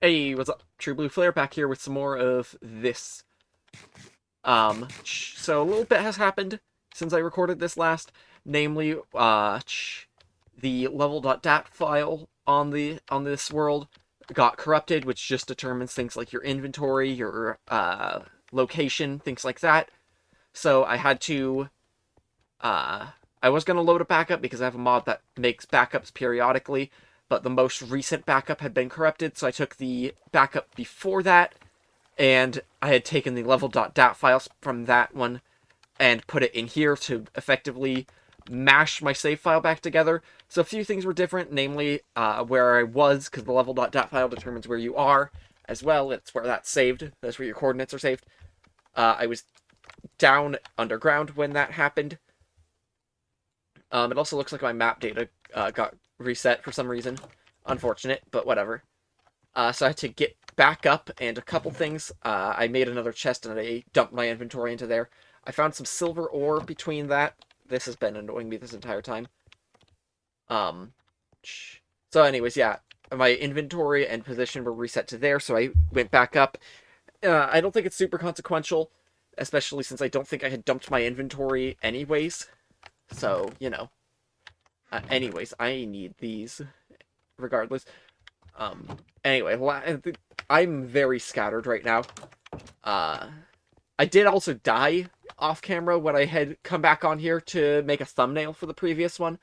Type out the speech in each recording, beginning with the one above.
Hey, what's up? True Blue Flare back here with some more of this. So a little bit has happened since I recorded this last, namely, the level.dat file on this world got corrupted, which just determines things like your inventory, your location, things like that. So I had to uh I was gonna load a backup because I have a mod that makes backups periodically, but the most recent backup had been corrupted, so I took the backup before that, and I had taken the level.dat files from that one and put it in here to effectively mash my save file back together. So a few things were different, namely where I was, because the level.dat file determines where you are as well. It's where that's saved. That's where your coordinates are saved. I was down underground when that happened. It also looks like my map data got reset for some reason. Unfortunate, but whatever. So I had to get back up and a couple things. I made another chest and I dumped my inventory into there. I found some silver ore between that. This has been annoying me this entire time. Um, so anyways, yeah, my inventory and position were reset to there, so I went back up. I don't think it's super consequential, especially since I don't think I had dumped my inventory anyways. So, you know. Anyways, I need these regardless. Anyway, I'm very scattered right now. Uh, I did also die off camera when I had come back on here to make a thumbnail for the previous one,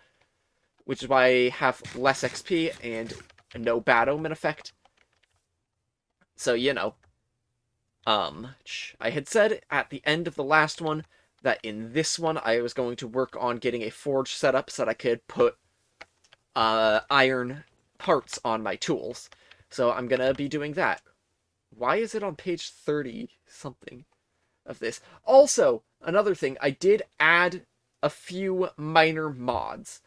which is why I have less XP and no bad omen effect. So, you know, I had said at the end of the last one that in this one I was going to work on getting a forge set up so that I could put iron parts on my tools. So I'm gonna be doing that. Why is it on page 30 something of this? Also, another thing, I did add a few minor mods.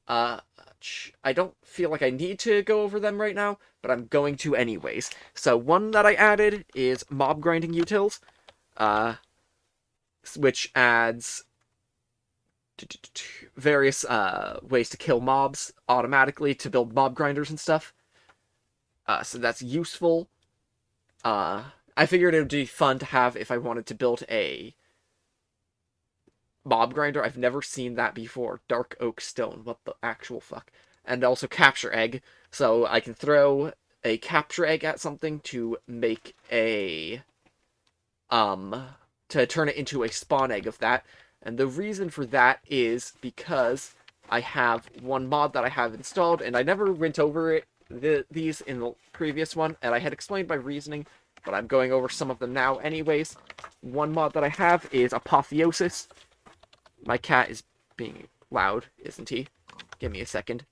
Uh, I don't feel like I need to go over them right now, but I'm going to anyways. So one that I added is mob grinding utils, uh, which adds various ways to kill mobs automatically to build mob grinders and stuff. So that's useful. Uh, I figured it would be fun to have if I wanted to build a mob grinder. I've never seen that before. Dark oak stone. What the actual fuck? And also capture egg. So I can throw a capture egg at something to make a to turn it into a spawn egg of that. And the reason for that is because I have one mod that I have installed, and I never went over these in the previous one, and I had explained my reasoning, but I'm going over some of them now anyways. One mod that I have is Apotheosis. My cat is being loud, isn't he? Give me a second.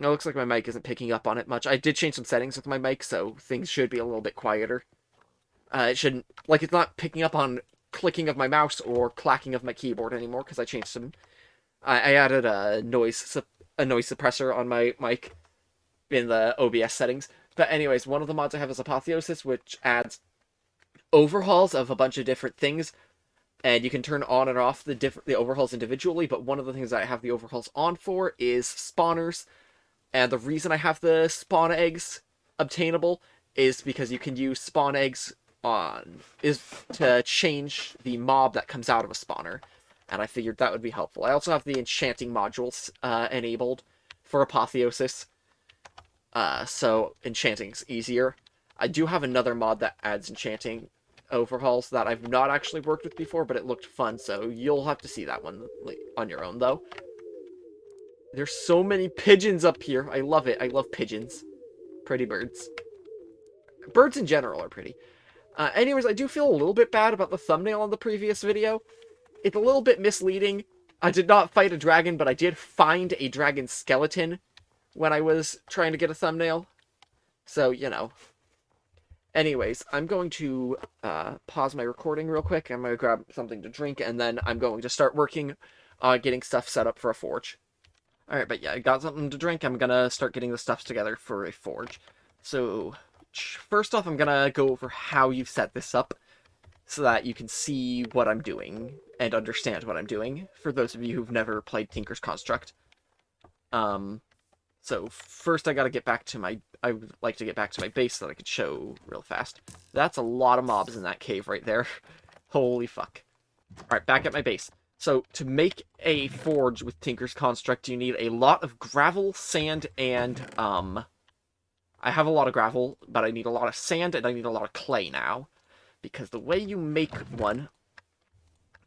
It looks like my mic isn't picking up on it much. I did change some settings with my mic, so things should be a little bit quieter. It shouldn't, like, it's not picking up on clicking of my mouse or clacking of my keyboard anymore because I changed some. I added a noise suppressor on my mic in the OBS settings. But anyways, one of the mods I have is Apotheosis, which adds overhauls of a bunch of different things, and you can turn on and off the overhauls individually. But one of the things that I have the overhauls on for is spawners, and the reason I have the spawn eggs obtainable is because you can use spawn eggs on is to change the mob that comes out of a spawner, and I figured that would be helpful. I also have the enchanting modules enabled for Apotheosis, so enchanting's easier. I do have another mod that adds enchanting overhauls that I've not actually worked with before, but it looked fun, so you'll have to see that one on your own, though. There's so many pigeons up here. I love it. I love pigeons. Pretty birds. Birds in general are pretty. Anyways, I do feel a little bit bad about the thumbnail on the previous video. It's a little bit misleading. I did not fight a dragon, but I did find a dragon skeleton when I was trying to get a thumbnail. So, you know. Anyways, I'm going to pause my recording real quick. I'm going to grab something to drink, and then I'm going to start working on getting stuff set up for a forge. Alright, but yeah, I got something to drink. I'm going to start getting the stuff together for a forge. So, first off, I'm going to go over how you set this up so that you can see what I'm doing and understand what I'm doing, for those of you who've never played Tinker's Construct. Um, So first I gotta get back to my... I would like to get back to my base so that I could show real fast. That's a lot of mobs in that cave right there. Holy fuck. Alright, back at my base. So, to make a forge with Tinker's Construct, you need a lot of gravel, sand, and, I have a lot of gravel, but I need a lot of sand, and I need a lot of clay now. Because the way you make one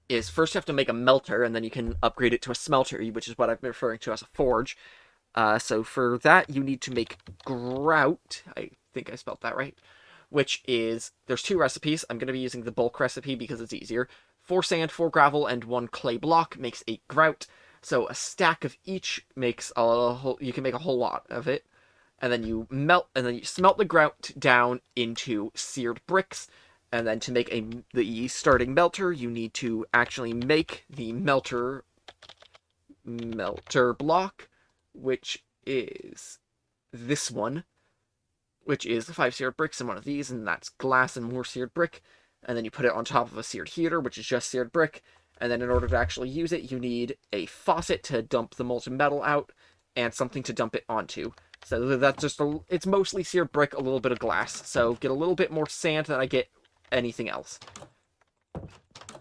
is first you have to make a melter, and then you can upgrade it to a smelter, which is what I've been referring to as a forge. So for that, you need to make grout. I think I spelled that right. Which is, there's two recipes. I'm going to be using the bulk recipe because it's easier. 4 sand, 4 gravel, and 1 clay block makes 8 grout. So a stack of each makes a whole, you can make a whole lot of it. And then you melt, and then you smelt the grout down into seared bricks. And then to make the starting melter, you need to actually make the melter block, which is this one, which is the 5 seared bricks in one of these, and that's glass and more seared brick. And then you put it on top of a seared heater, which is just seared brick. And then in order to actually use it, you need a faucet to dump the molten metal out, and something to dump it onto. So that's just it's mostly seared brick, a little bit of glass. So get a little bit more sand than I get anything else,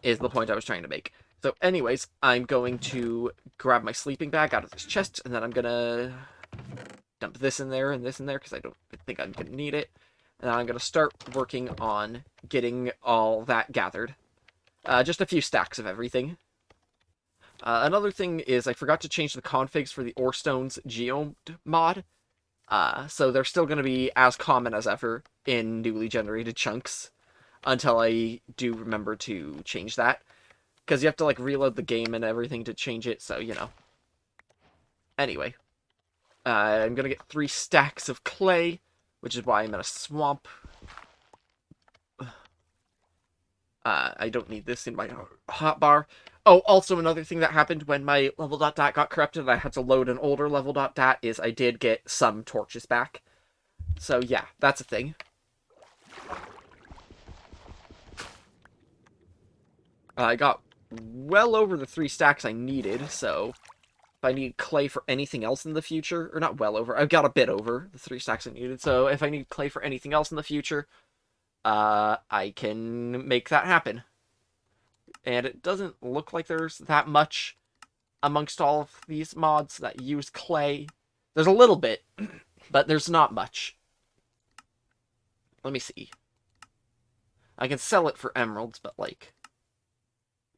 is the point I was trying to make. So anyways, I'm going to grab my sleeping bag out of this chest, and then I'm gonna dump this in there and this in there, because I don't think I'm gonna need it. And I'm gonna start working on getting all that gathered. Just a few stacks of everything. Another thing is I forgot to change the configs for the Orestones Geode mod. So they're still going to be as common as ever in newly generated chunks until I do remember to change that. Because you have to, like, reload the game and everything to change it, so, you know. Anyway. I'm going to get 3 stacks of clay, which is why I'm in a swamp. I don't need this in my hotbar. Oh, also another thing that happened when my level.dat got corrupted and I had to load an older level.dat is I did get some torches back. So yeah, that's a thing. I got well over the 3 stacks I needed, so if I need clay for anything else in the future, or not well over, I've got a bit over the 3 stacks I needed, so if I need clay for anything else in the future, I can make that happen. And it doesn't look like there's that much amongst all of these mods that use clay. There's a little bit, but there's not much. Let me see. I can sell it for emeralds, but, like,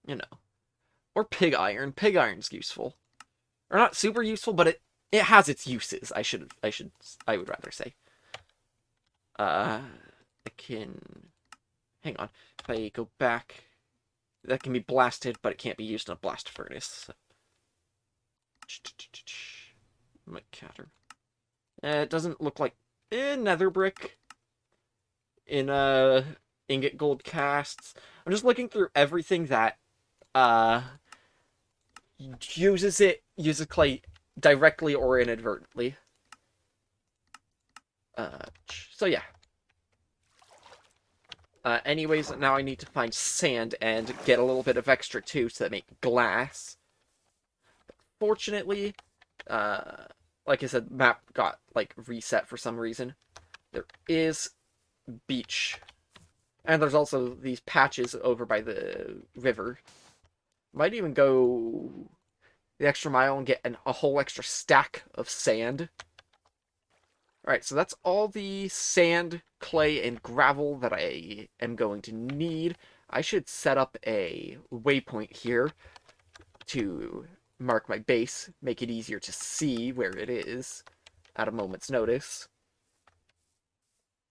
you know. Or pig iron. Pig iron's useful. Or not super useful, but it has its uses, I would rather say. I can... Hang on. If I go back... That can be blasted, but it can't be used in a blast furnace. My counter. It doesn't look like nether brick in ingot gold casts. I'm just looking through everything that uses clay directly or inadvertently. So yeah. Anyways, now I need to find sand and get a little bit of extra too to make glass. Fortunately, like I said, map got, like, reset for some reason. There is beach. And there's also these patches over by the river. Might even go the extra mile and get a whole extra stack of sand. Alright, so that's all the sand, clay, and gravel that I am going to need. I should set up a waypoint here to mark my base, make it easier to see where it is at a moment's notice.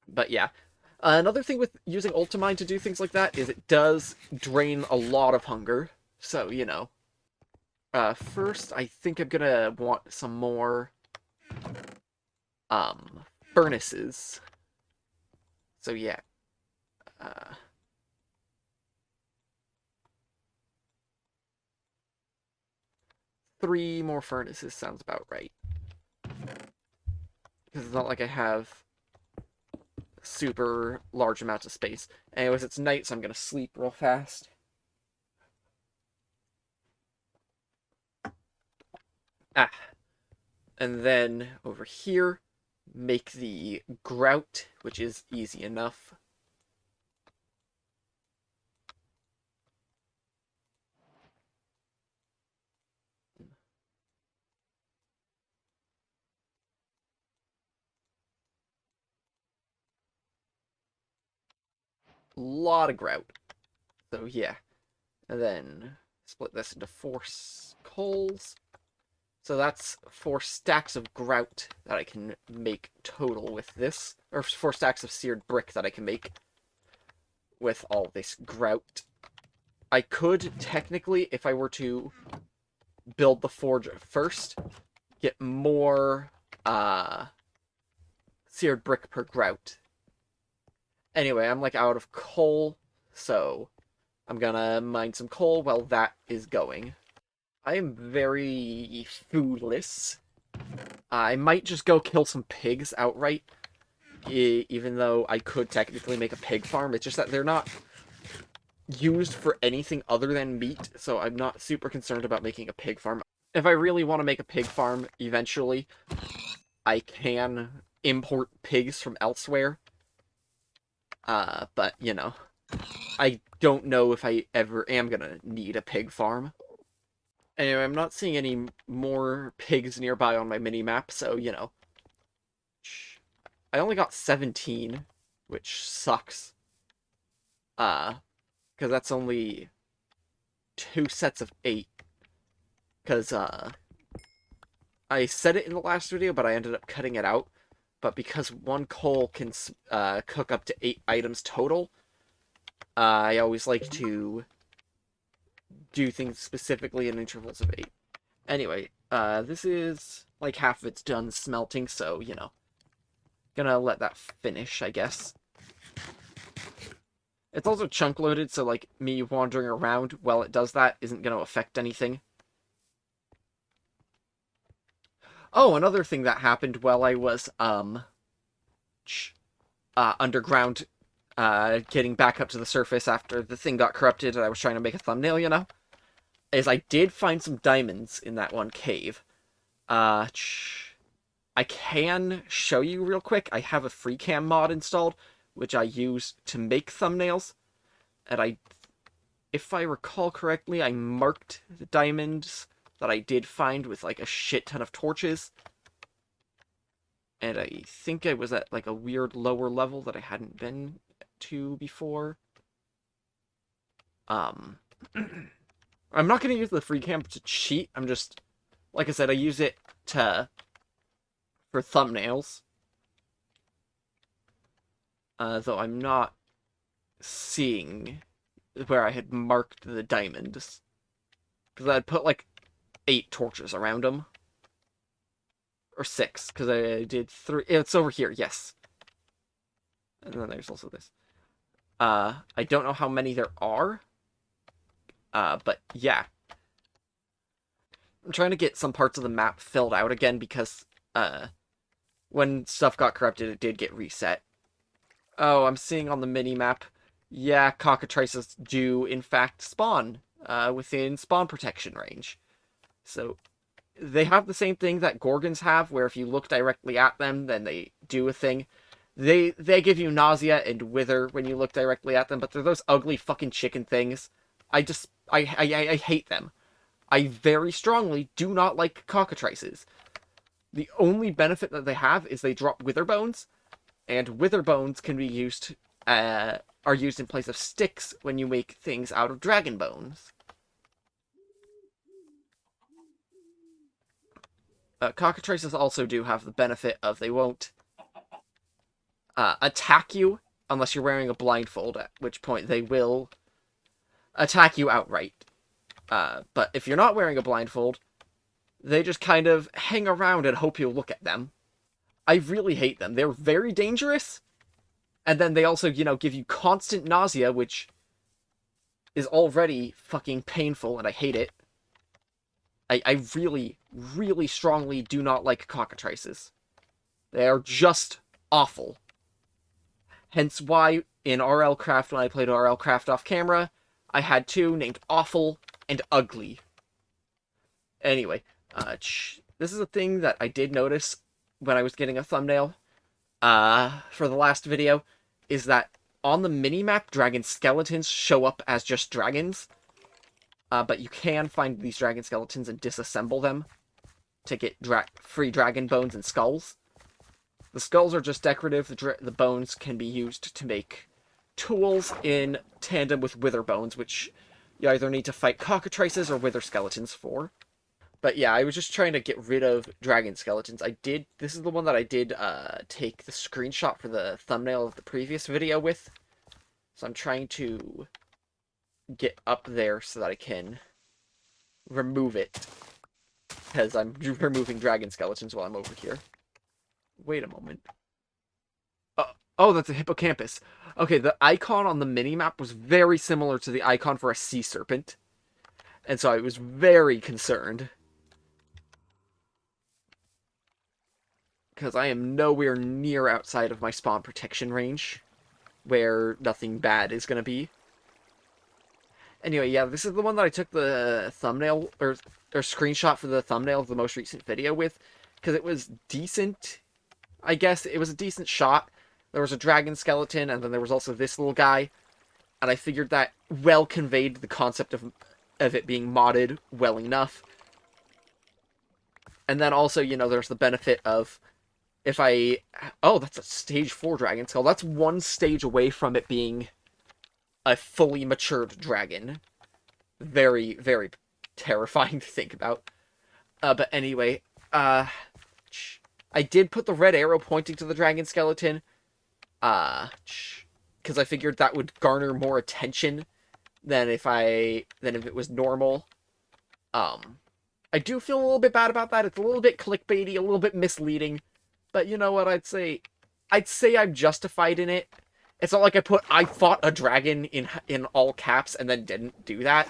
But yeah. Another thing with using Ultimine to do things like that is it does drain a lot of hunger. So, you know. First, I think I'm gonna want some more furnaces. So yeah. 3 more furnaces sounds about right. Because it's not like I have super large amounts of space. Anyways, it's night, so I'm gonna sleep real fast. Ah. And then over here, make the grout, which is easy enough. Lot of grout. So yeah. And then split this into 4 coals. So that's 4 stacks of grout that I can make total with this. Or 4 stacks of seared brick that I can make with all this grout. I could technically, if I were to build the forge first, get more seared brick per grout. Anyway, I'm like out of coal, so I'm gonna mine some coal while that is going. I am very foodless. I might just go kill some pigs outright, even though I could technically make a pig farm. It's just that they're not used for anything other than meat, so I'm not super concerned about making a pig farm. If I really want to make a pig farm eventually, I can import pigs from elsewhere. But, you know, I don't know if I ever am gonna need a pig farm. Anyway, I'm not seeing any more pigs nearby on my mini-map, so, you know. I only got 17, which sucks. Because that's only 2 sets of 8. Because, I said it in the last video, but I ended up cutting it out. But because 1 coal can cook up to 8 items total, I always like to do things specifically in intervals of 8. Anyway, this is like half of it's done smelting, so, you know, gonna let that finish, I guess. It's also chunk loaded, so like me wandering around while it does that isn't gonna affect anything. Oh, another thing that happened while I was underground, getting back up to the surface after the thing got corrupted and I was trying to make a thumbnail, you know, is I did find some diamonds in that one cave. I can show you real quick. I have a FreeCam mod installed, which I use to make thumbnails, and if I recall correctly, I marked the diamonds that I did find with like a shit ton of torches. And I think I was at like a weird lower level that I hadn't been to before. I'm not going to use the FreeCam to cheat. I'm just, like I said, I use it for thumbnails. Though I'm not seeing where I had marked the diamonds. Because I'd put like 8 torches around them. Or 6, because I did 3. It's over here, yes. And then there's also this. I don't know how many there are. But yeah. I'm trying to get some parts of the map filled out again because, when stuff got corrupted, it did get reset. Oh, I'm seeing on the mini-map, yeah, cockatrices do, in fact, spawn, within spawn protection range. So, they have the same thing that Gorgons have, where if you look directly at them, then they do a thing. They give you nausea and wither when you look directly at them, but they're those ugly fucking chicken things. I hate them. I very strongly do not like cockatrices. The only benefit that they have is they drop wither bones, and wither bones can be used, are used in place of sticks when you make things out of dragon bones. Cockatrices also do have the benefit of they won't attack you unless you're wearing a blindfold, at which point they will attack you outright. But if you're not wearing a blindfold, they just kind of hang around and hope you'll look at them. I really hate them. They're very dangerous, and then they also, you know, give you constant nausea, which is already fucking painful, and I hate it. I really, really strongly do not like cockatrices. They are just awful. Hence why in RL Craft, when I played RL Craft off camera, I had 2 named Awful and Ugly. Anyway, this is a thing that I did notice when I was getting a thumbnail for the last video, is that on the minimap, dragon skeletons show up as just dragons, but you can find these dragon skeletons and disassemble them to get free dragon bones and skulls. The skulls are just decorative. The bones can be used to make tools in tandem with wither bones, which you either need to fight cockatrices or wither skeletons for. But yeah, I was just trying to get rid of dragon skeletons. This is the one that I did take the screenshot for the thumbnail of the previous video with. So I'm trying to get up there so that I can remove it. Because I'm removing dragon skeletons while I'm over here. Wait a moment. Oh, that's a hippocampus. Okay, the icon on the minimap was very similar to the icon for a sea serpent. And so I was very concerned. Because I am nowhere near outside of my spawn protection range, where nothing bad is going to be. Anyway, yeah, this is the one that I took the thumbnail, or screenshot for the thumbnail of the most recent video with, because it was decent, I guess. It was a decent shot. There was a dragon skeleton, and then there was also this little guy, and I figured that well conveyed the concept of it being modded well enough. And then also, you know, there's the benefit of if I... Oh, that's a stage 4 dragon skull. That's one stage away from it being a fully matured dragon. Very, very terrifying to think about. But anyway, I did put the red arrow pointing to the dragon skeleton. Because I figured that would garner more attention than if it was normal. I do feel a little bit bad about that. It's a little bit clickbaity, a little bit misleading. But you know what, I'd say I'm justified in it. It's not like I fought a dragon in all caps and then didn't do that.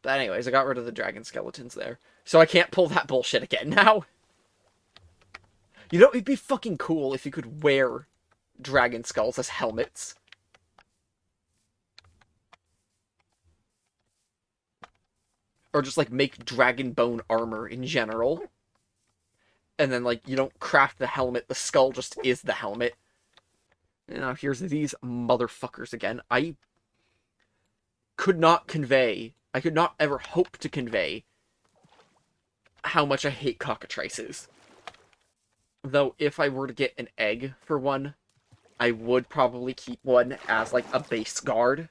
But anyways, I got rid of the dragon skeletons there. So I can't pull that bullshit again now. You know, it'd be fucking cool if you could wear dragon skulls as helmets. Or just, like, make dragon bone armor in general. And then, like, you don't craft the helmet, the skull just is the helmet. And now here's these motherfuckers again. I could not ever hope to convey how much I hate cockatrices. Though, if I were to get an egg for one, I would probably keep one as, like, a base guard.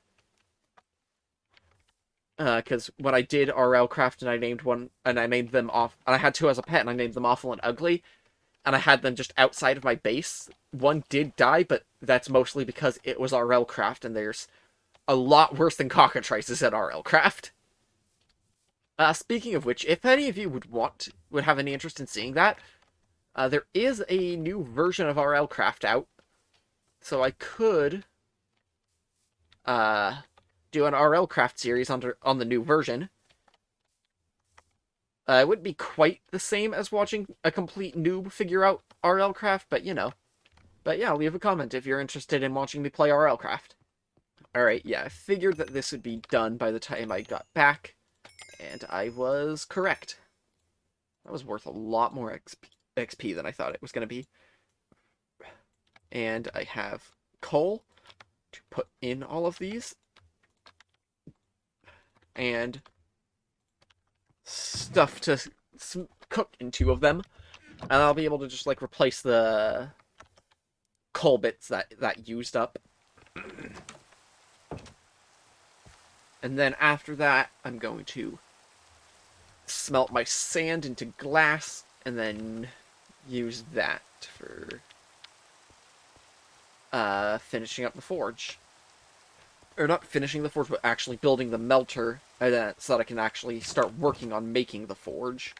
Because when I did RL Craft and I named one, and I named them off, and I had two as a pet, and I named them Awful and Ugly, and I had them just outside of my base, one did die, but that's mostly because it was RL Craft, and there's a lot worse than cockatrices at RL Craft. Speaking of which, if any of you would have any interest in seeing that, there is a new version of RL Craft out, so I could, do an RL Craft series on the new version. It wouldn't be quite the same as watching a complete noob figure out RL Craft, but you know. But yeah, leave a comment if you're interested in watching me play RL Craft. Alright, yeah, I figured that this would be done by the time I got back, and I was correct. That was worth a lot more XP than I thought it was going to be. And I have coal to put in all of these. And stuff to cook in 2 of them. And I'll be able to just, like, replace the coal bits that used up. And then after that, I'm going to smelt my sand into glass, and then use that for finishing up the forge. Or not finishing the forge, but actually building the melter, so that I can actually start working on making the forge.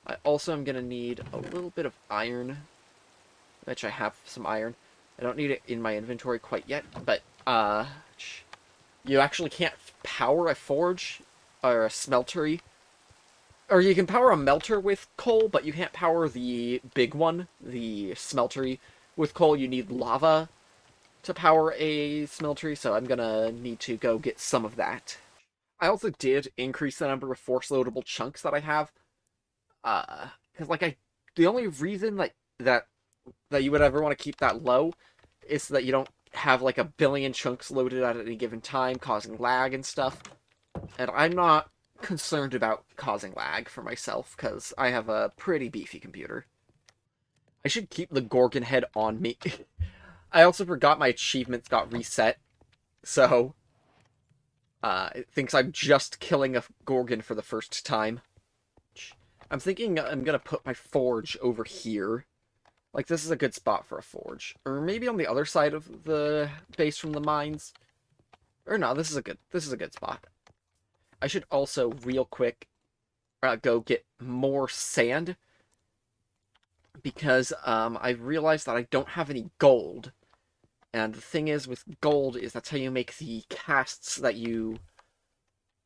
I also am going to need a little bit of iron, which I have some iron. I don't need it in my inventory quite yet, but you actually can't power a forge or a smeltery. Or you can power a melter with coal, but you can't power the big one, the smeltery, with coal. You need lava to power a smeltery, so I'm gonna need to go get some of that. I also did increase the number of force loadable chunks that I have. Because the only reason that you would ever want to keep that low is so that you don't have like a billion chunks loaded at any given time, causing lag and stuff. And I'm not concerned about causing lag for myself because I have a pretty beefy computer. I should keep the Gorgon head on me. I also forgot my achievements got reset, so it thinks I'm just killing a Gorgon for the first time. I'm thinking I'm gonna put my forge over here. Like, this is a good spot for a forge. Or maybe on the other side of the base from the mines. Or no, this is a good spot. I should also, real quick, go get more sand. Because I realized that I don't have any gold. And the thing is, with gold, is that's how you make the casts that you...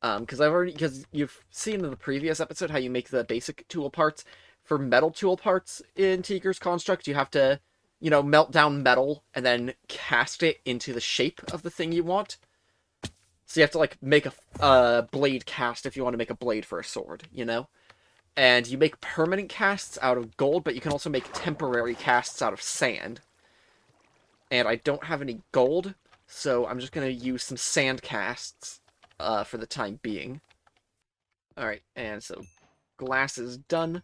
because you've seen in the previous episode how you make the basic tool parts. For metal tool parts in Tinker's Construct, you have to, melt down metal and then cast it into the shape of the thing you want. So you have to, like, make a blade cast if you want to make a blade for a sword, And you make permanent casts out of gold, but you can also make temporary casts out of sand. And I don't have any gold, so I'm just going to use some sand casts for the time being. Alright, and so glass is done.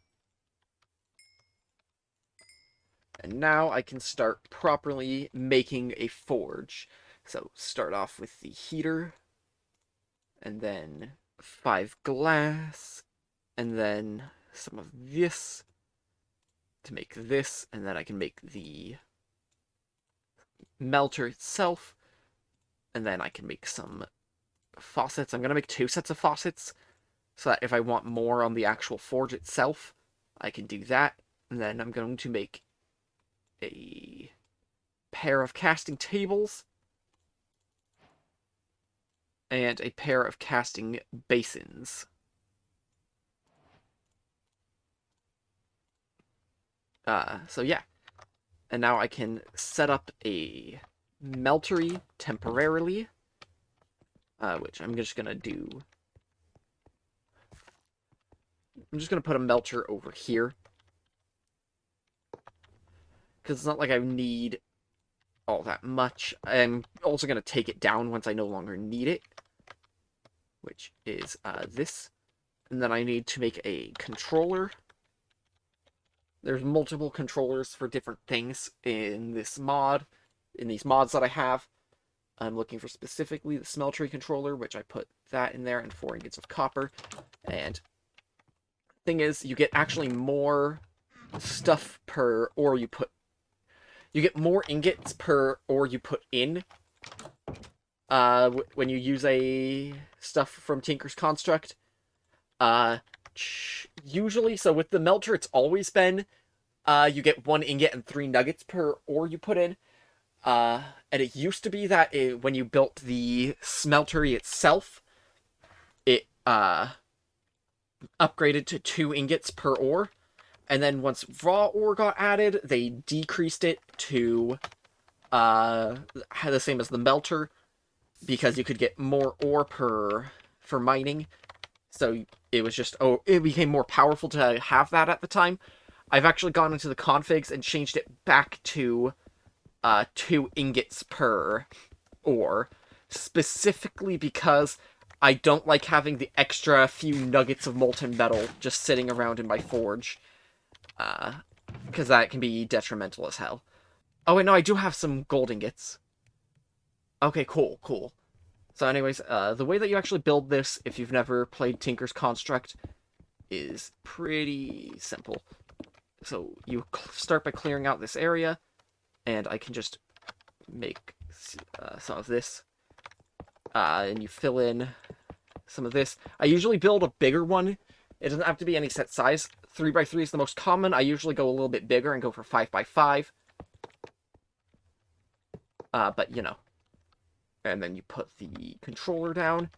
And now I can start properly making a forge. So start off with the heater, and then 5 glass, and then some of this to make this, and then I can make the melter itself, and then I can make some faucets. I'm going to make 2 sets of faucets, so that if I want more on the actual forge itself, I can do that. And then I'm going to make a pair of casting tables and a pair of casting basins. So yeah. And now I can set up a meltery temporarily, which I'm just going to do. I'm just going to put a melter over here. Because it's not like I need all that much. I'm also going to take it down once I no longer need it, which is this. And then I need to make a controller. There's multiple controllers for different things in this mod, in these mods that I have. I'm looking for specifically the smeltery controller, which I put that in there, and 4 ingots of copper. And thing is, you get actually more stuff per ore you put. You get more ingots per ore you put in when you use a stuff from Tinker's Construct. Usually, so with the melter, it's always been you get 1 ingot and 3 nuggets per ore you put in. And it used to be that when you built the smeltery itself, it upgraded to 2 ingots per ore. And then once raw ore got added, they decreased it to the same as the melter, because you could get more ore for mining. So it was just, it became more powerful to have that at the time. I've actually gone into the configs and changed it back to 2 ingots per ore, specifically because I don't like having the extra few nuggets of molten metal just sitting around in my forge. Because that can be detrimental as hell. Oh wait, no, I do have some gold ingots. Okay, cool. So anyways, the way that you actually build this, if you've never played Tinker's Construct, is pretty simple. So you start by clearing out this area, and I can just make some of this. And you fill in some of this. I usually build a bigger one. It doesn't have to be any set size. 3x3 is the most common. I usually go a little bit bigger and go for 5x5. But, And then you put the controller down.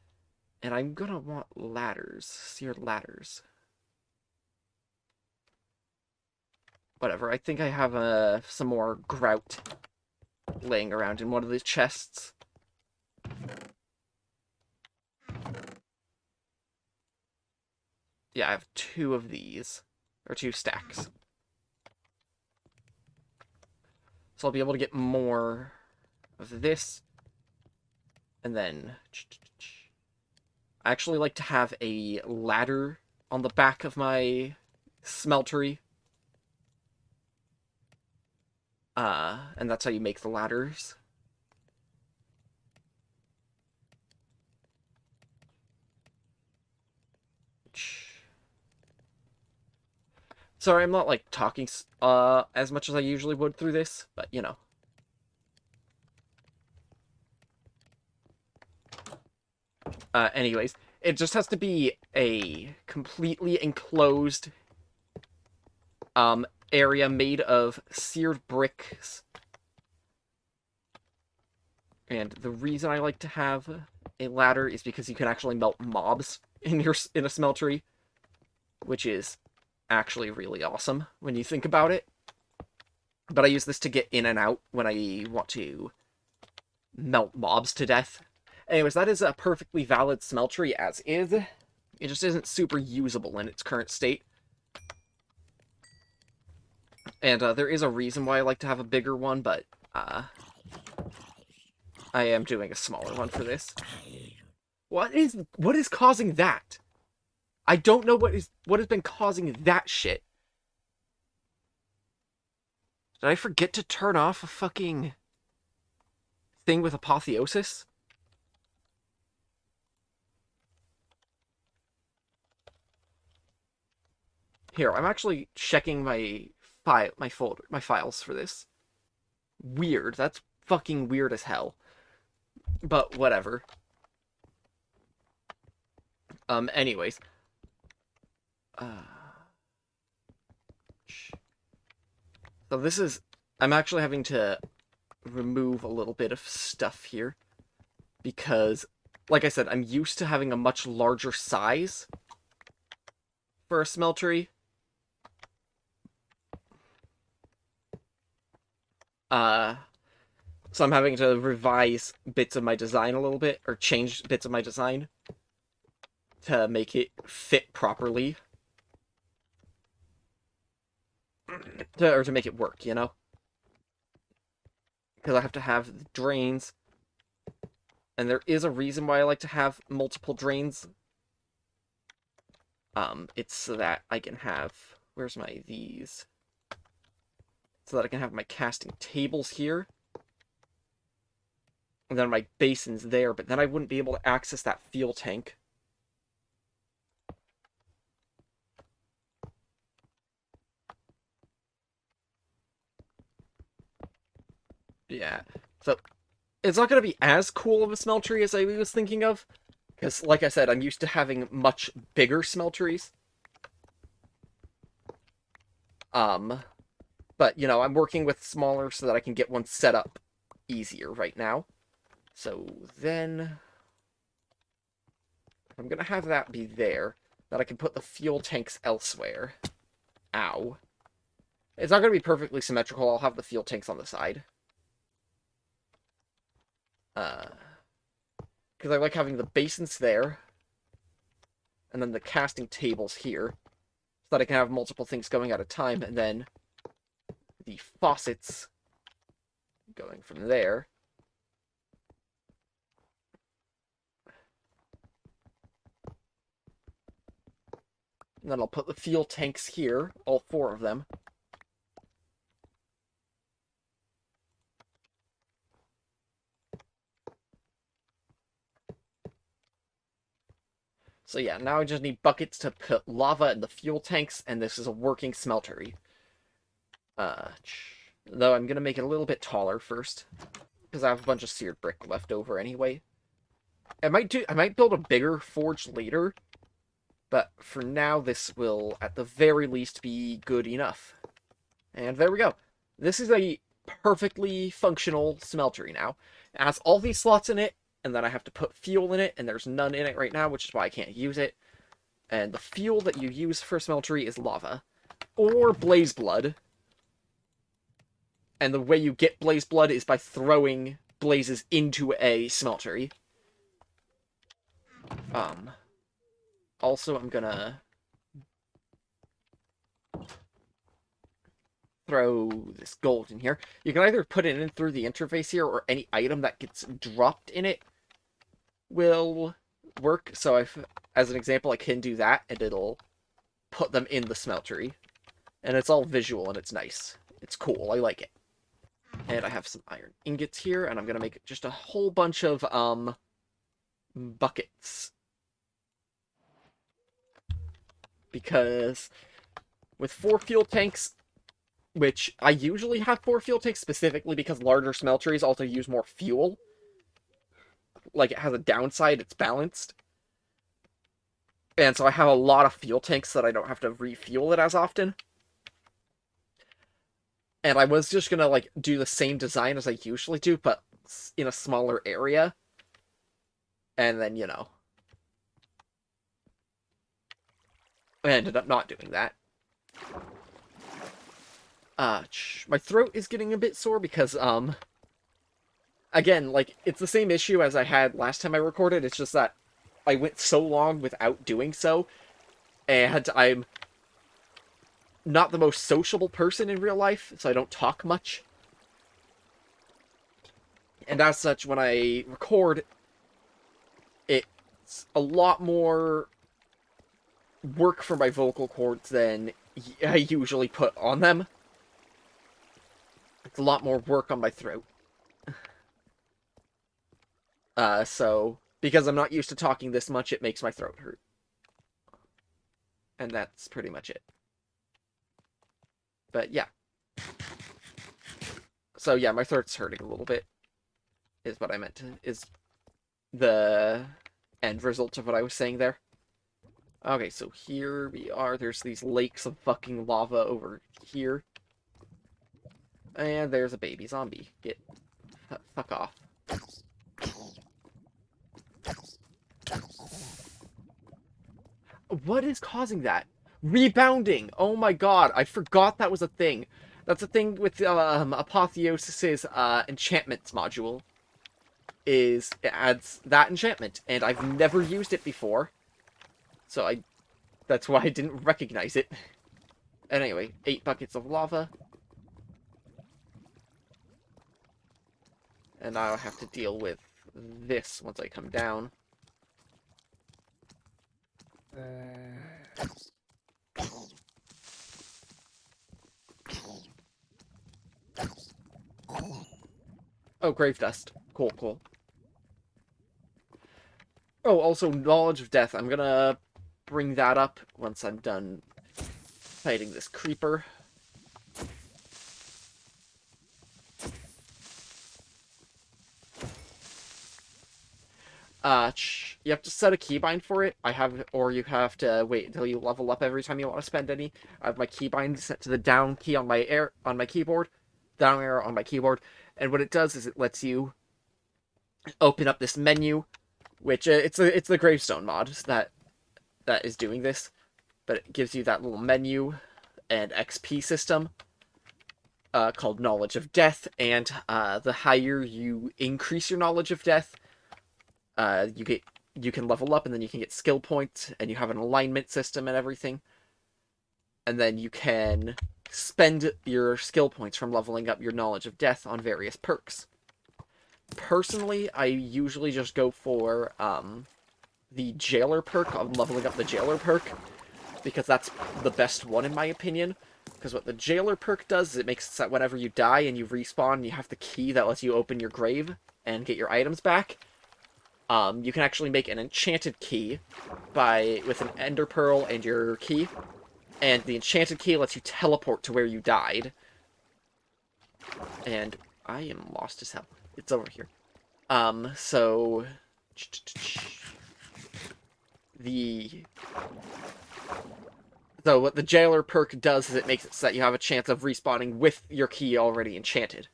And I'm gonna want ladders. Seared ladders. Whatever, I think I have some more grout laying around in one of these chests. Yeah, I have 2 of these. Or 2 stacks. So I'll be able to get more of this. And then... I actually like to have a ladder on the back of my smeltery. And that's how you make the ladders. Sorry, I'm not, like, talking, as much as I usually would through this, but, you know. Anyways, it just has to be a completely enclosed, area made of seared bricks. And the reason I like to have a ladder is because you can actually melt mobs in a smeltery, which is actually really awesome when you think about it. But I use this to get in and out when I want to melt mobs to death. Anyways, that is a perfectly valid smeltery as is. It just isn't super usable in its current state. And there is a reason why I like to have a bigger one, but I am doing a smaller one for this. What is causing that? I don't know what has been causing that shit. Did I forget to turn off a fucking thing with apotheosis? Here, I'm actually checking my files for this. Weird. That's fucking weird as hell. But whatever. Anyways. So this is... I'm actually having to remove a little bit of stuff here. Because, like I said, I'm used to having a much larger size for a smeltery. So I'm having to revise bits of my design a little bit, or change bits of my design to make it fit properly. To make it work, you know? Because I have to have the drains. And there is a reason why I like to have multiple drains. It's so that I can have... Where's my these? So that I can have my casting tables here. And then my basins there, but then I wouldn't be able to access that fuel tank. Yeah. So, it's not going to be as cool of a smeltery as I was thinking of. Because, like I said, I'm used to having much bigger smelteries. But, you know, I'm working with smaller so that I can get one set up easier right now. So then... I'm going to have that be there. That I can put the fuel tanks elsewhere. Ow. It's not going to be perfectly symmetrical. I'll have the fuel tanks on the side. Because I like having the basins there. And then the casting tables here. So that I can have multiple things going at a time. And then the faucets going from there. And then I'll put the fuel tanks here, all 4 of them. So yeah, now I just need buckets to put lava in the fuel tanks, and this is a working smeltery. Though I'm gonna make it a little bit taller first, because I have a bunch of seared brick left over anyway. I might build a bigger forge later, but for now this will at the very least be good enough. And there we go. This is a perfectly functional smeltery now. It has all these slots in it, and then I have to put fuel in it, and there's none in it right now, which is why I can't use it. And the fuel that you use for smeltery is lava. Or blaze blood. And the way you get blaze blood is by throwing blazes into a smeltery. Also, I'm gonna throw this gold in here. You can either put it in through the interface here, or any item that gets dropped in it will work. So as an example, I can do that, and it'll put them in the smeltery. And it's all visual, and it's nice. It's cool. I like it. And I have some iron ingots here, and I'm gonna make just a whole bunch of buckets. Because with 4 fuel tanks, which I usually have 4 fuel tanks specifically because larger smelteries also use more fuel. Like, it has a downside, it's balanced. And so I have a lot of fuel tanks that I don't have to refuel it as often. And I was just gonna, like, do the same design as I usually do, but in a smaller area. And then, you know, I ended up not doing that. My throat is getting a bit sore because, again, like, it's the same issue as I had last time I recorded. It's just that I went so long without doing so, and I'm not the most sociable person in real life, so I don't talk much. And as such, when I record, it's a lot more work for my vocal cords than I usually put on them. It's a lot more work on my throat. So, because I'm not used to talking this much, it makes my throat hurt. And that's pretty much it. But yeah. So yeah, my throat's hurting a little bit, is what I meant to, is the end result of what I was saying there. Okay, so here we are. There's these lakes of fucking lava over here. And there's a baby zombie. Fuck off. What is causing that? Rebounding! Oh my god, I forgot that was a thing. That's a thing with Apotheosis's enchantments module. Is it adds that enchantment, and I've never used it before. So that's why I didn't recognize it. And anyway, 8 buckets of lava. And now I have to deal with this once I come down. Oh, grave dust. Cool, cool. Oh, also, knowledge of death. I'm gonna bring that up once I'm done fighting this creeper. You have to set a keybind for it. Or you have to wait until you level up every time you want to spend any. I have my keybind set to the down key on my keyboard, down arrow on my keyboard, and what it does is it lets you open up this menu, which it's the gravestone mod that is doing this, but it gives you that little menu and XP system called Knowledge of Death, and the higher you increase your Knowledge of Death, you can level up, and then you can get skill points, and you have an alignment system and everything. And then you can spend your skill points from leveling up your Knowledge of Death on various perks. Personally, I usually just go for the Jailer perk, on leveling up the Jailer perk, because that's the best one in my opinion. Because what the Jailer perk does is it makes it so that whenever you die and you respawn, you have the key that lets you open your grave and get your items back. You can actually make an enchanted key with an ender pearl and your key, and the enchanted key lets you teleport to where you died. And I am lost as hell. It's over here. So what the Jailer perk does is it makes it so that you have a chance of respawning with your key already enchanted.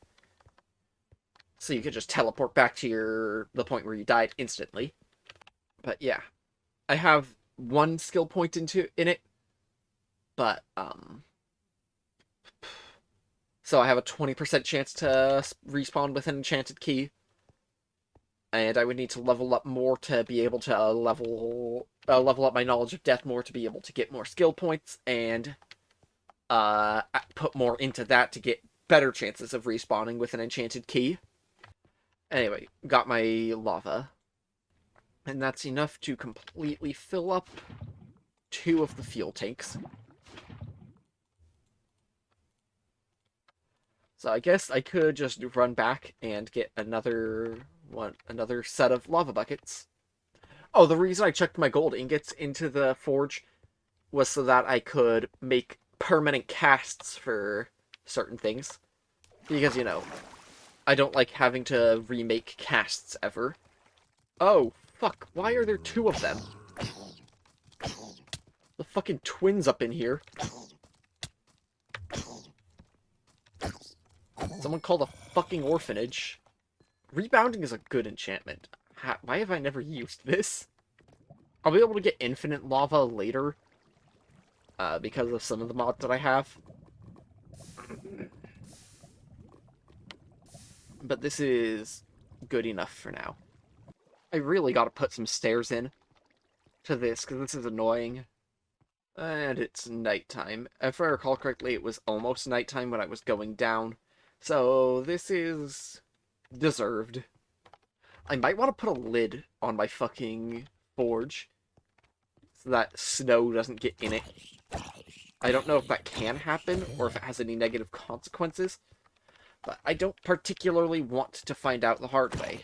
So you can just teleport back to the point where you died instantly. But yeah, I have 1 skill point in it, but so I have a 20% chance to respawn with an enchanted key, and I would need to level up more to be able to level up my Knowledge of Death more to be able to get more skill points, and put more into that to get better chances of respawning with an enchanted key. Anyway, got my lava. And that's enough to completely fill up 2 of the fuel tanks. So I guess I could just run back and get another set of lava buckets. Oh, the reason I chucked my gold ingots into the forge was so that I could make permanent casts for certain things. Because, I don't like having to remake casts ever. Oh, fuck. Why are there 2 of them? The fucking twins up in here. Someone called a fucking orphanage. Rebounding is a good enchantment. Why have I never used this? I'll be able to get infinite lava later. Because of some of the mods that I have. But this is good enough for now. I really gotta put some stairs in to this, because this is annoying. And it's nighttime. If I recall correctly, it was almost nighttime when I was going down. So this is deserved. I might want to put a lid on my fucking forge so that snow doesn't get in it. I don't know if that can happen or if it has any negative consequences, but I don't particularly want to find out the hard way.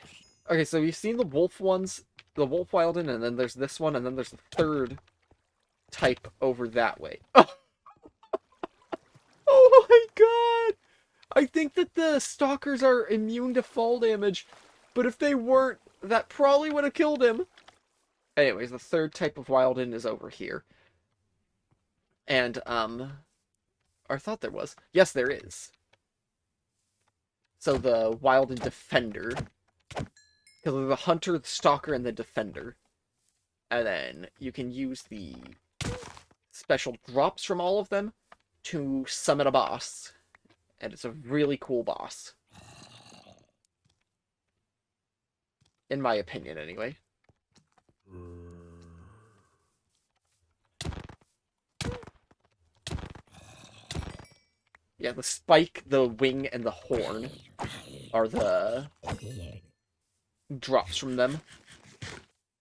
Okay, so you've seen the wolf ones, the wolf wildin, and then there's this one, and then there's the third type over that way. Oh my god! I think that the stalkers are immune to fall damage, but if they weren't, that probably would have killed him. Anyways, the third type of wildin is over here. And, or I thought there was. Yes, there is. So the wildin defender. Because of the hunter, the stalker, and the defender. And then you can use the special drops from all of them to summon a boss. And it's a really cool boss. In my opinion, anyway. Yeah, the spike, the wing, and the horn are the drops from them.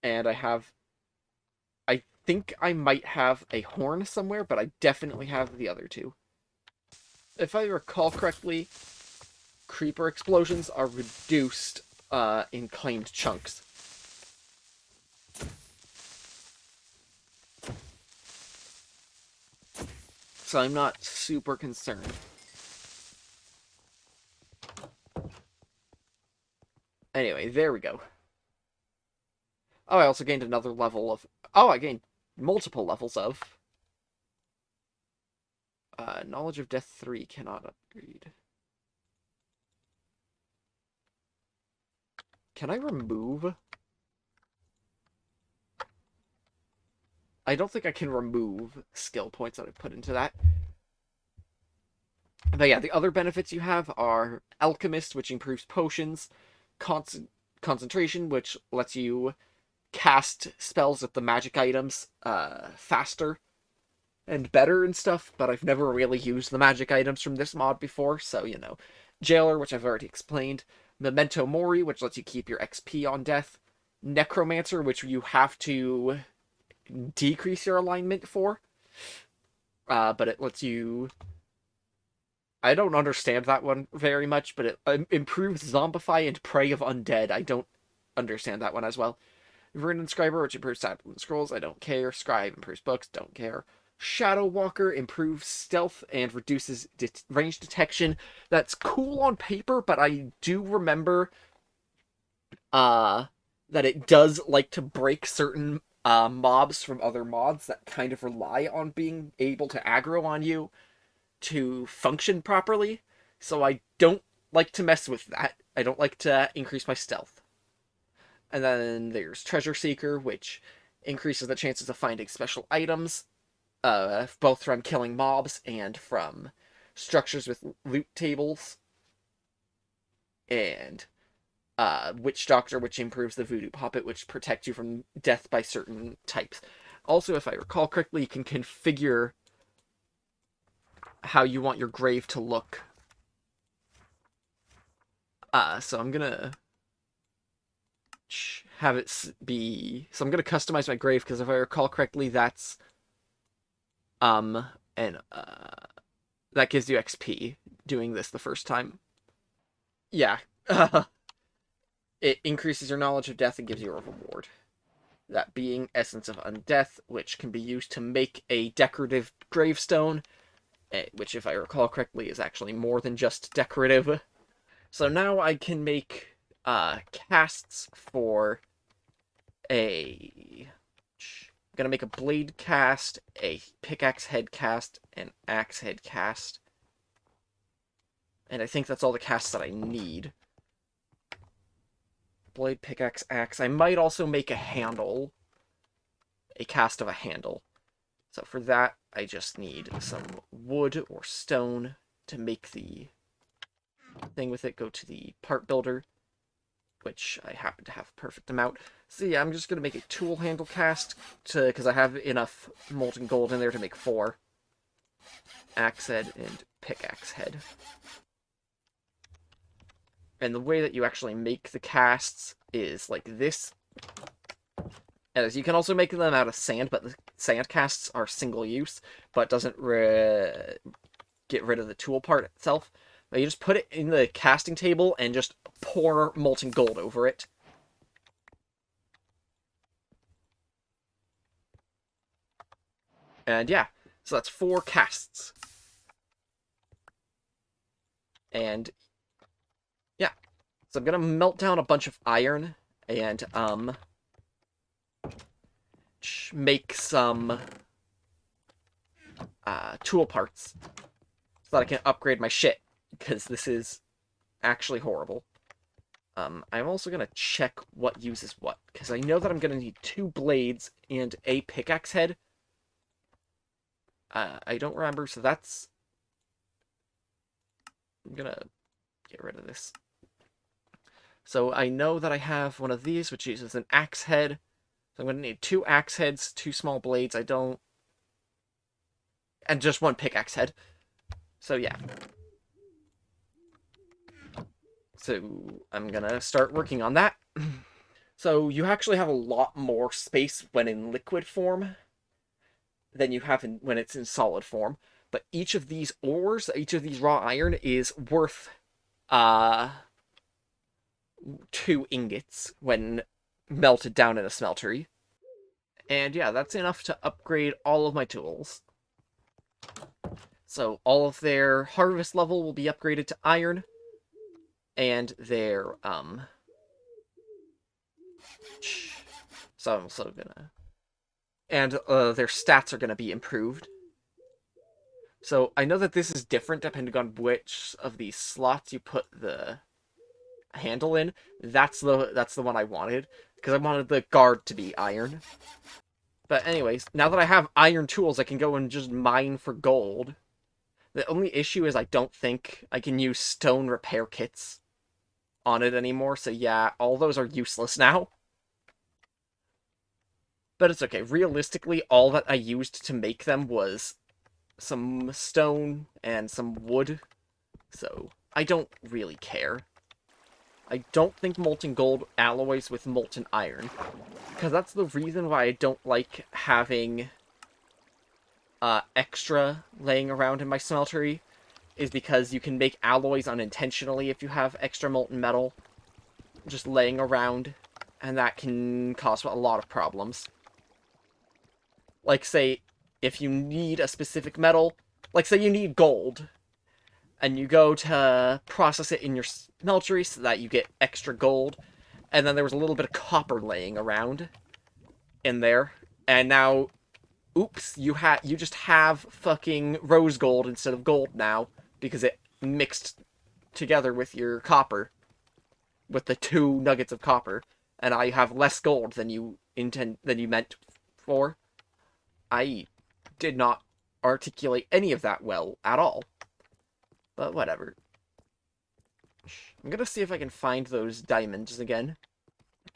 And I think I might have a horn somewhere, but I definitely have the other 2. If I recall correctly, creeper explosions are reduced in claimed chunks. So I'm not super concerned. Anyway, there we go. Oh, I also gained another level of... Oh, I gained multiple levels of... Knowledge of Death 3 cannot upgrade. Can I remove? I don't think I can remove skill points that I put into that. But yeah, the other benefits you have are Alchemist, which improves potions, Concentration, which lets you cast spells with the magic items faster and better and stuff, but I've never really used the magic items from this mod before, so, Jailer, which I've already explained, Memento Mori, which lets you keep your XP on death, Necromancer, which you have to decrease your alignment for, but it lets you... I don't understand that one very much, but it improves Zombify and Prey of Undead. I don't understand that one as well. Rune Inscriber, which improves tablets and scrolls. I don't care. Scribe improves books. Don't care. Shadow Walker improves stealth and reduces range detection. That's cool on paper, but I do remember that it does like to break certain mobs from other mods that kind of rely on being able to aggro on you to function properly. So I don't like to mess with that. I don't like to increase my stealth. And then there's Treasure Seeker, which increases the chances of finding special items, both from killing mobs and from structures with loot tables. And Witch Doctor, which improves the Voodoo Puppet, which protects you from death by certain types. Also, if I recall correctly, you can configure how you want your grave to look. So I'm gonna have it be. So I'm gonna customize my grave because if I recall correctly, that's and that gives you XP doing this the first time. Yeah. It increases your knowledge of death and gives you a reward. That being Essence of Undeath, which can be used to make a decorative gravestone, which, if I recall correctly, is actually more than just decorative. So now I can make casts for a... I'm gonna make a blade cast, a pickaxe head cast, an axe head cast. And I think that's all the casts that I need. Blade, pickaxe, axe. I might also make a handle. A cast of a handle. So for that, I just need some wood or stone to make the thing with it. Go to the part builder, which I happen to have a perfect amount. So yeah, I'm just going to make a tool handle cast because I have enough molten gold in there to make 4. Axe head and pickaxe head. And the way that you actually make the casts is like this. As you can also make them out of sand, but the sand casts are single use, but doesn't get rid of the tool part itself. But you just put it in the casting table and just pour molten gold over it. And yeah, so that's 4 casts. And yeah, so I'm gonna melt down a bunch of iron and make some tool parts so that I can upgrade my shit, because this is actually horrible. I'm also gonna check what uses what, because I know that I'm gonna need 2 blades and a pickaxe head. I don't remember, so that's... I'm gonna get rid of this. So I know that I have one of these, which uses an axe head. So I'm gonna need 2 axe heads, 2 small blades. I don't... And just 1 pickaxe head. So yeah. So I'm gonna start working on that. So you actually have a lot more space when in liquid form than you have when it's in solid form. But each of these ores, each of these raw iron is worth 2 ingots when melted down in a smeltery. And yeah, that's enough to upgrade all of my tools. So all of their harvest level will be upgraded to iron, and their so I'm also gonna, and their stats are gonna be improved. So I know that this is different depending on which of these slots you put the handle in. That's the one I wanted, because I wanted the guard to be iron. But anyways, now that I have iron tools, I can go and just mine for gold. The only issue is I don't think I can use stone repair kits on it anymore, so yeah, all those are useless now. But it's okay. Realistically, all that I used to make them was some stone and some wood, so I don't really care. I don't think molten gold alloys with molten iron, because that's the reason why I don't like having extra laying around in my smeltery, is because you can make alloys unintentionally if you have extra molten metal just laying around, and that can cause a lot of problems. Like, say, if you need a specific metal, like, say you need gold, and you go to process it in your smeltery so that you get extra gold, and then there was a little bit of copper laying around in there, and now, oops, you just have fucking rose gold instead of gold now, because it mixed together with your copper, with the 2 nuggets of copper, and I have less gold than you meant for. I did not articulate any of that well at all. But whatever. I'm gonna see if I can find those diamonds again.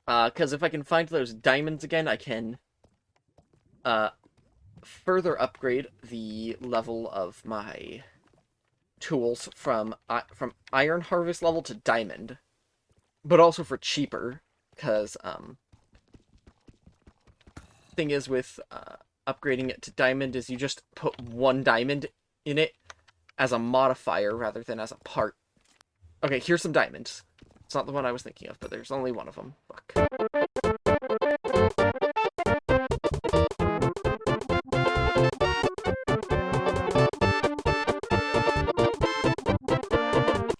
Because if I can find those diamonds again, I can further upgrade the level of my tools from iron harvest level to diamond, but also for cheaper, because thing is with upgrading it to diamond is you just put one diamond in it as a modifier rather than as a part. Okay, here's some diamonds. It's not the one I was thinking of, but there's only one of them. Fuck.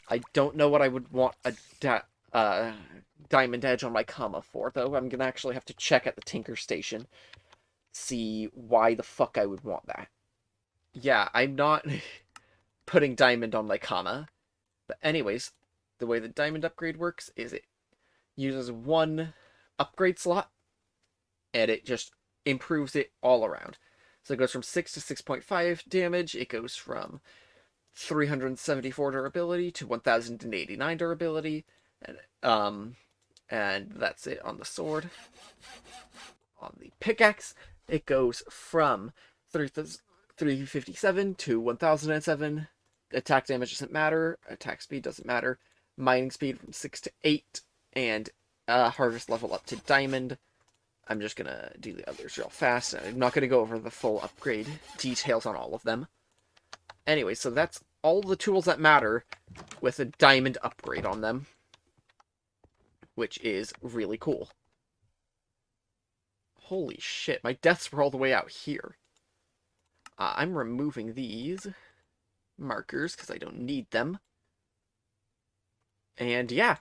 I don't know what I would want a diamond edge on my comma for, though. I'm gonna actually have to check at the Tinker Station, see why the fuck I would want that. Yeah, I'm not putting diamond on my comma. But anyways, the way the diamond upgrade works is it uses one upgrade slot, and it just improves it all around. So it goes from 6 to 6.5 damage, it goes from 374 durability to 1089 durability, and that's it on the sword. On the pickaxe, it goes from 357 to 1007. Attack damage doesn't matter, attack speed doesn't matter, mining speed from 6 to 8, and harvest level up to diamond. I'm just gonna do the others real fast. I'm not gonna go over the full upgrade details on all of them. Anyway, so that's all the tools that matter with a diamond upgrade on them, which is really cool. Holy shit, my deaths were all the way out here. I'm removing these markers because I don't need them. And yeah,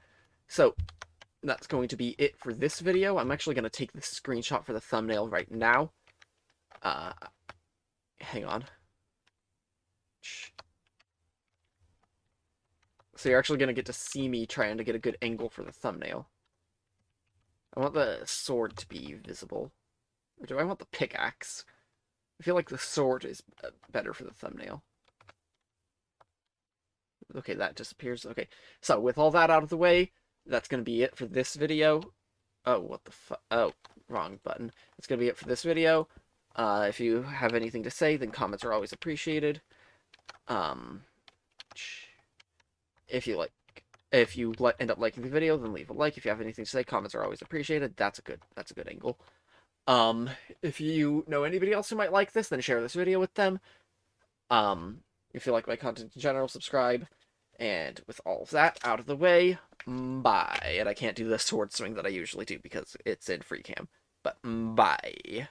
so that's going to be it for this video. I'm actually going to take this screenshot for the thumbnail right now. Hang on. So you're actually going to get to see me trying to get a good angle for the thumbnail. I want the sword to be visible. Or do I want the pickaxe? I feel like the sword is better for the thumbnail. Okay, that disappears. Okay, so with all that out of the way, that's going to be it for this video. Oh, what the fuck? Oh, wrong button. That's going to be it for this video. If you have anything to say, then comments are always appreciated. If you end up liking the video, then leave a like. If you have anything to say, comments are always appreciated. That's a good angle. If you know anybody else who might like this, then share this video with them. If you like my content in general, subscribe. And with all of that out of the way, bye. And I can't do the sword swing that I usually do because it's in free cam. But bye.